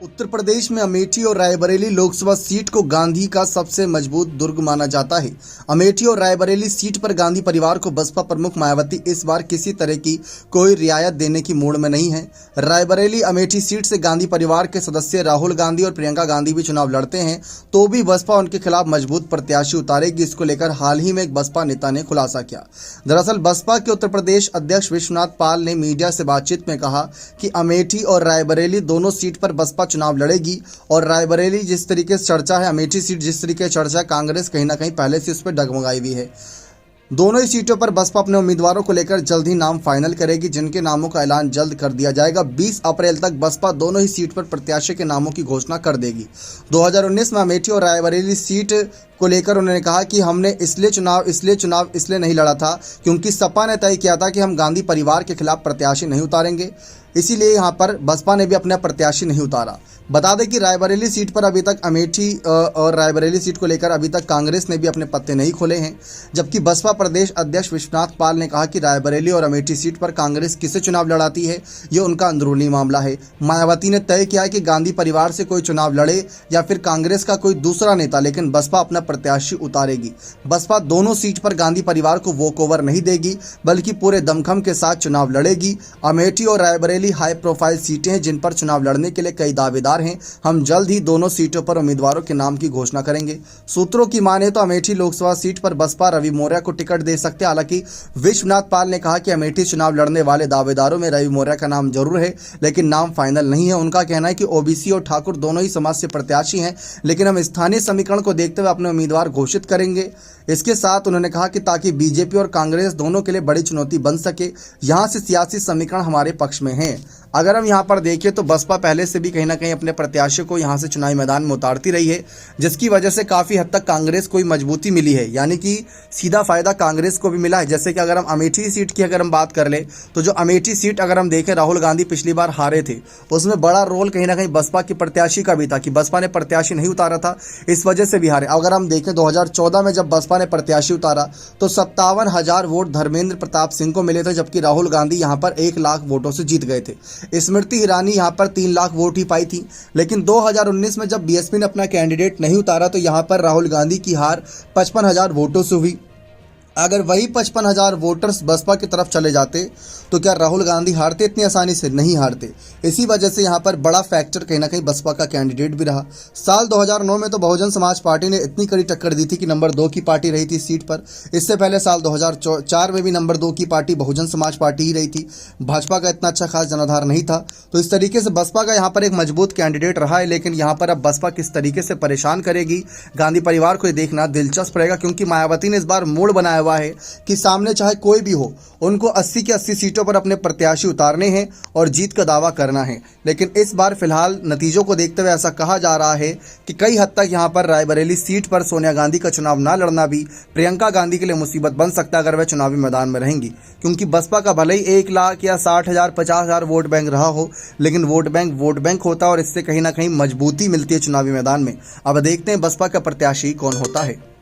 उत्तर प्रदेश में अमेठी और रायबरेली लोकसभा सीट को गांधी का सबसे मजबूत दुर्ग माना जाता है। अमेठी और रायबरेली सीट पर गांधी परिवार को बसपा प्रमुख मायावती इस बार किसी तरह की कोई रियायत देने की मूड में नहीं है। रायबरेली अमेठी सीट से गांधी परिवार के सदस्य राहुल गांधी और प्रियंका गांधी भी चुनाव लड़ते हैं, तो भी बसपा उनके खिलाफ मजबूत प्रत्याशी उतारेगी। इसको लेकर हाल ही में एक बसपा नेता ने खुलासा किया। दरअसल बसपा के उत्तर प्रदेश अध्यक्ष विश्वनाथ पाल ने मीडिया से बातचीत में कहा कि अमेठी और रायबरेली दोनों सीट पर बसपा चुनाव लड़ेगी और रायबरेली जिस तरीके से चर्चा है, अमेठी सीट जिस तरीके से चर्चा है, कांग्रेस कहीं ना कहीं पहले से उस पर डगमगाई हुई है। दोनों ही सीटों पर बसपा अपने उम्मीदवारों को लेकर जल्द ही नाम फाइनल करेगी, जिनके नामों का ऐलान जल्द कर दिया जाएगा। 20 अप्रैल तक बसपा दोनों ही सीट पर प्रत्याशी के नामों की घोषणा कर देगी। 2019 में अमेठी और रायबरेली सीट को लेकर उन्होंने कहा कि हमने इसलिए चुनाव नहीं लड़ा था क्योंकि सपा ने तय किया था कि हम गांधी परिवार के खिलाफ प्रत्याशी नहीं उतारेंगे, इसीलिए यहाँ पर बसपा ने भी अपना प्रत्याशी नहीं उतारा। बता दें कि रायबरेली सीट पर अभी तक अमेठी और रायबरेली सीट को लेकर अभी तक कांग्रेस ने भी अपने पत्ते नहीं खोले हैं, जबकि बसपा प्रदेश अध्यक्ष विश्वनाथ पाल ने कहा कि रायबरेली और अमेठी सीट पर कांग्रेस किसे चुनाव लड़ाती है, ये उनका अंदरूनी मामला है। मायावती ने तय किया है कि गांधी परिवार से कोई चुनाव लड़े या फिर कांग्रेस का कोई दूसरा नेता, लेकिन बसपा अपना प्रत्याशी उतारेगी। बसपा दोनों सीट पर गांधी परिवार को वॉक ओवर नहीं देगी, बल्कि पूरे दमखम के साथ चुनाव लड़ेगी। अमेठी और रायबरेली हाई प्रोफाइल सीटें हैं जिन पर चुनाव लड़ने के लिए कई दावेदार हैं। हम जल्द ही दोनों सीटों पर उम्मीदवारों के नाम की घोषणा करेंगे। सूत्रों की माने तो अमेठी लोकसभा सीट पर बसपा रवि मौर्य को टिकट दे सकते हैं। हालांकि विश्वनाथ पाल ने कहा कि अमेठी चुनाव लड़ने वाले दावेदारों में रवि मौर्य का नाम जरूर है, लेकिन नाम फाइनल नहीं है। उनका कहना है कि ओबीसी और ठाकुर दोनों ही समाज से प्रत्याशी हैं, लेकिन हम स्थानीय समीकरण को देखते हुए अपने उम्मीदवार घोषित करेंगे। इसके साथ उन्होंने कहा कि ताकि बीजेपी और कांग्रेस दोनों के लिए बड़ी चुनौती बन सके, यहाँ से सियासी समीकरण हमारे पक्ष में है। अगर हम यहाँ पर देखें तो बसपा पहले से भी कहीं ना कहीं अपने प्रत्याशियों को यहाँ से चुनावी मैदान में उतारती रही है, जिसकी वजह से काफ़ी हद तक कांग्रेस को मजबूती मिली है, यानी कि सीधा फायदा कांग्रेस को भी मिला है। जैसे कि अगर हम अमेठी सीट की अगर हम बात कर ले तो जो अमेठी सीट अगर हम देखें, राहुल गांधी पिछली बार हारे थे, उसमें बड़ा रोल कहीं ना कहीं बसपा की प्रत्याशी का भी था कि बसपा ने प्रत्याशी नहीं उतारा था, इस वजह से भी हारे। अगर हम देखें 2014 में जब बसपा ने प्रत्याशी उतारा तो 57,000 वोट धर्मेंद्र प्रताप सिंह को मिले थे, जबकि राहुल गांधी यहाँ पर 1 लाख वोटों से जीत गए थे। स्मृति ईरानी यहाँ पर 3 लाख वोट ही पाई थी। लेकिन 2019 में जब बीएसपी ने अपना कैंडिडेट नहीं उतारा तो यहाँ पर राहुल गांधी की हार 55,000 वोटों से हुई। अगर वही 55,000 वोटर्स बसपा की तरफ चले जाते तो क्या राहुल गांधी हारते? इतनी आसानी से नहीं हारते। इसी वजह से यहाँ पर बड़ा फैक्टर कहीं ना कहीं बसपा का कैंडिडेट भी रहा। साल 2009 में तो बहुजन समाज पार्टी ने इतनी कड़ी टक्कर दी थी कि नंबर 2 की पार्टी रही थी सीट पर। इससे पहले साल 2004 में भी नंबर 2 की पार्टी बहुजन समाज पार्टी ही रही थी। भाजपा का इतना अच्छा खास जनाधार नहीं था। तो इस तरीके से बसपा का यहाँ पर एक मजबूत कैंडिडेट रहा है, लेकिन यहाँ पर अब बसपा किस तरीके से परेशान करेगी गांधी परिवार को, ये देखना दिलचस्प रहेगा, क्योंकि मायावती ने इस बार मूड बनाया हुआ है कि सामने चाहे कोई भी हो, उनको 80 की 80 सीटों पर अपने प्रत्याशी उतारने हैं और जीत का दावा करना है। लेकिन इस बार फिलहाल नतीजों को देखते हुए ऐसा कहा जा रहा है कि कई हद तक यहां पर रायबरेली सीट पर सोनिया गांधी का चुनाव ना लड़ना भी प्रियंका गांधी के लिए मुसीबत बन सकता है अगर वह चुनावी मैदान में रहेंगी, क्योंकि बसपा का भले ही 1 लाख या 60,000 50,000 वोट बैंक रहा हो, लेकिन वोट बैंक होता है और इससे कहीं ना कहीं मजबूती मिलती है चुनावी मैदान में। अब देखते हैं बसपा का प्रत्याशी कौन होता है।